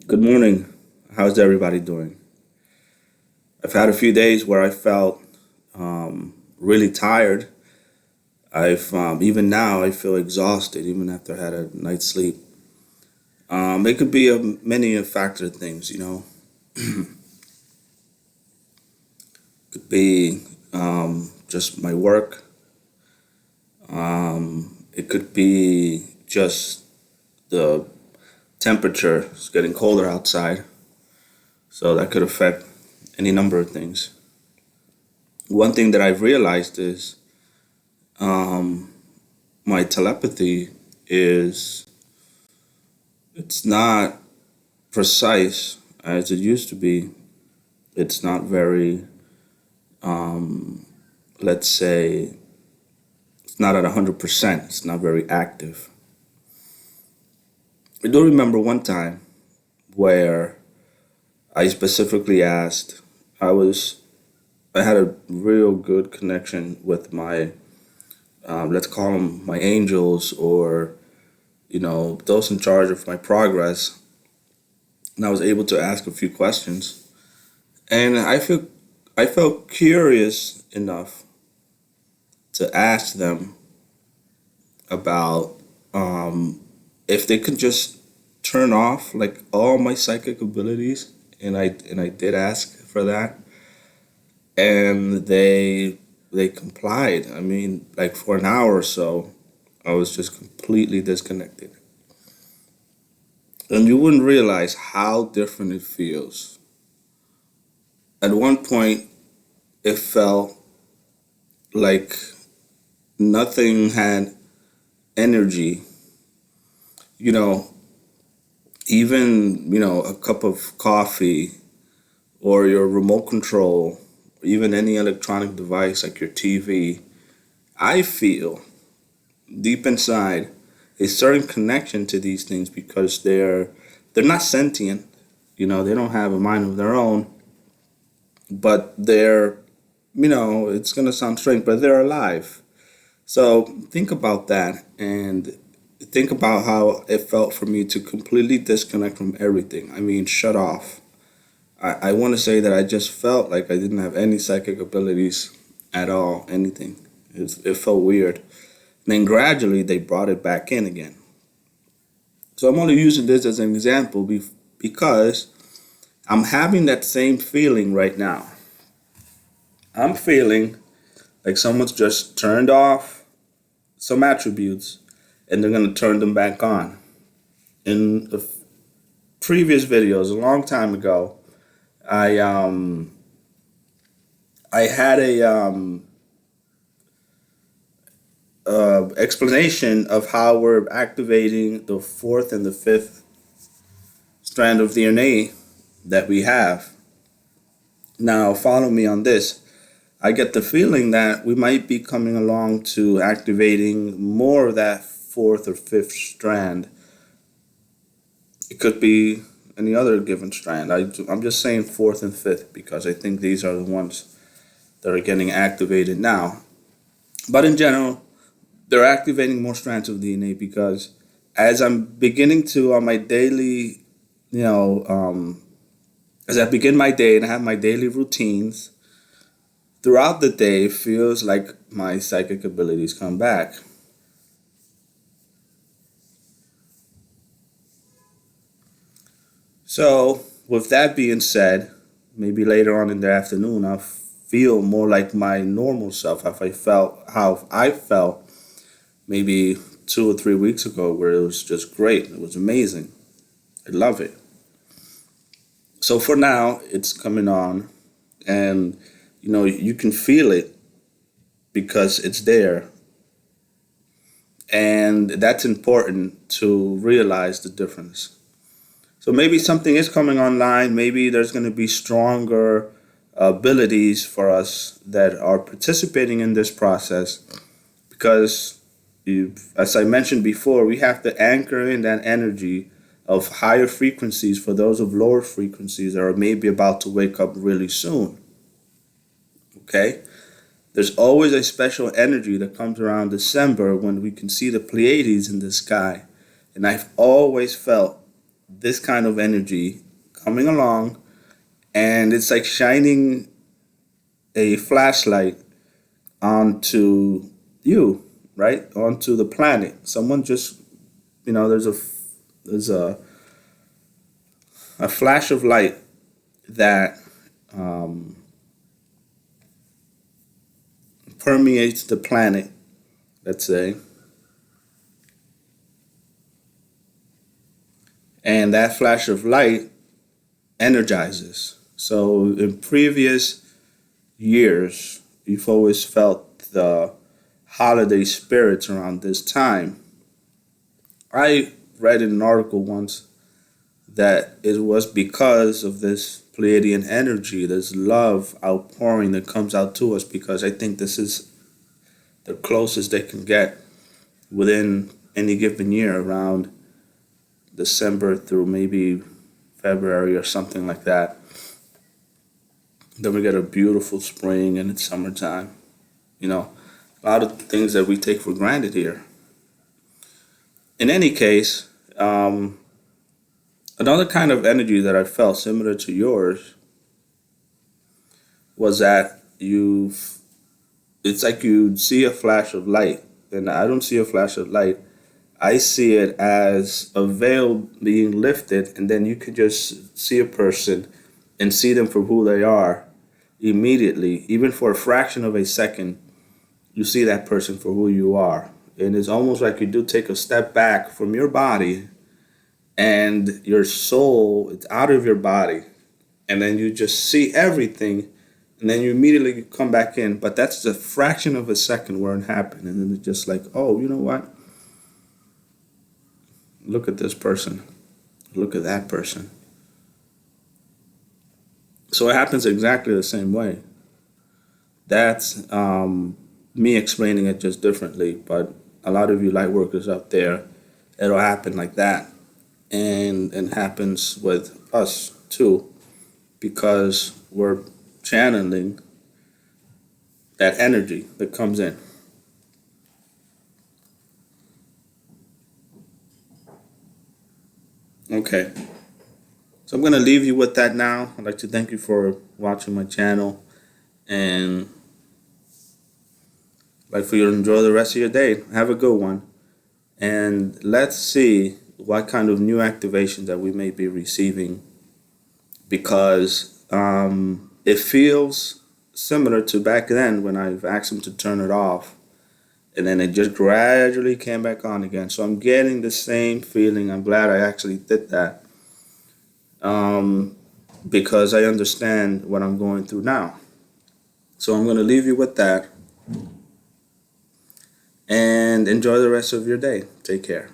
Good morning. How's everybody doing? I've had a few days where I felt really tired. I've even now I feel exhausted even after I had a night's sleep. It could be many a factor of things, Could be just my work. It could be just the temperature. It's getting colder outside, so that could affect any number of things. One thing that I've realized is um, my telepathy is it's not precise as it used to be. It's not very, um, let's say, it's not at 100%. It's not very active. I do remember one time where I specifically asked, I was, I had a real good connection with my, let's call them my angels or, those in charge of my progress. And I was able to ask a few questions. And I felt curious enough to ask them about if they could just turn off like all my psychic abilities, and I did ask for that, and they complied. I mean, like for an hour or so, I was just completely disconnected, and you wouldn't realize how different it feels. At one point, it felt like nothing had energy. You know, even a cup of coffee or your remote control, even any electronic device like your TV, I feel deep inside a certain connection to these things because they're not sentient. They don't have a mind of their own, but it's gonna sound strange, but they're alive. So think about that and think about how it felt for me to completely disconnect from everything. I mean, shut off. I want to say that I just felt like I didn't have any psychic abilities at all, anything. It felt weird. And then gradually they brought it back in again. So I'm only using this as an example because I'm having that same feeling right now. I'm feeling like someone's just turned off some attributes and they're going to turn them back on. In the previous videos, a long time ago, I um I had a explanation of how we're activating the fourth and the fifth strand of DNA that we have. Now, follow me on this. I get the feeling that we might be coming along to activating more of that fourth or fifth strand. It could be any other given strand. I'm just saying fourth and fifth because I think these are the ones that are getting activated now. But in general, they're activating more strands of DNA because as I'm beginning to on my daily, you know, as I begin my day and I have my daily routines, throughout the day, it feels like my psychic abilities come back. So, with that being said, maybe later on in the afternoon, I'll feel more like my normal self, how I felt maybe 2 or 3 weeks ago, where it was just great. It was amazing. I love it. So for now, it's coming on, and you can feel it because it's there, and that's important to realize the difference. So maybe something is coming online. Maybe there's going to be stronger abilities for us that are participating in this process because, as I mentioned before, we have to anchor in that energy of higher frequencies for those of lower frequencies that are maybe about to wake up really soon. Okay? There's always a special energy that comes around December when we can see the Pleiades in the sky. And I've always felt this kind of energy coming along, and it's like shining a flashlight onto you, right? Onto the planet. Someone just, there's a flash of light that um, permeates the planet, let's say, and that flash of light energizes. So in previous years, you've always felt the holiday spirits around this time. I read in an article once that it was because of this Pleiadian energy, this love outpouring that comes out to us, because I think this is the closest they can get within any given year around December through maybe February or something like that. Then we get a beautiful spring and it's summertime. You know, a lot of things that we take for granted here. In any case, another kind of energy that I felt similar to yours was that it's like you see a flash of light, and I don't see a flash of light. I see it as a veil being lifted, and then you could just see a person and see them for who they are immediately, even for a fraction of a second. You see that person for who you are, and it's almost like you do take a step back from your body, and your soul, it's out of your body, and then you just see everything, and then you immediately come back in. But that's a fraction of a second where it happened, and then it's just like, oh, you know what? Look at this person. Look at that person. So it happens exactly the same way. That's me explaining it just differently, but a lot of you light workers out there, it'll happen like that. And it happens with us too, because we're channeling that energy that comes in. Okay, so I'm going to leave you with that now. I'd like to thank you for watching my channel, and I'd like for you to enjoy the rest of your day. Have a good one, and let's see what kind of new activations that we may be receiving, because it feels similar to back then when I've asked them to turn it off, and then it just gradually came back on again. So I'm getting the same feeling. I'm glad I actually did that, because I understand what I'm going through now. So I'm going to leave you with that, and enjoy the rest of your day. Take care.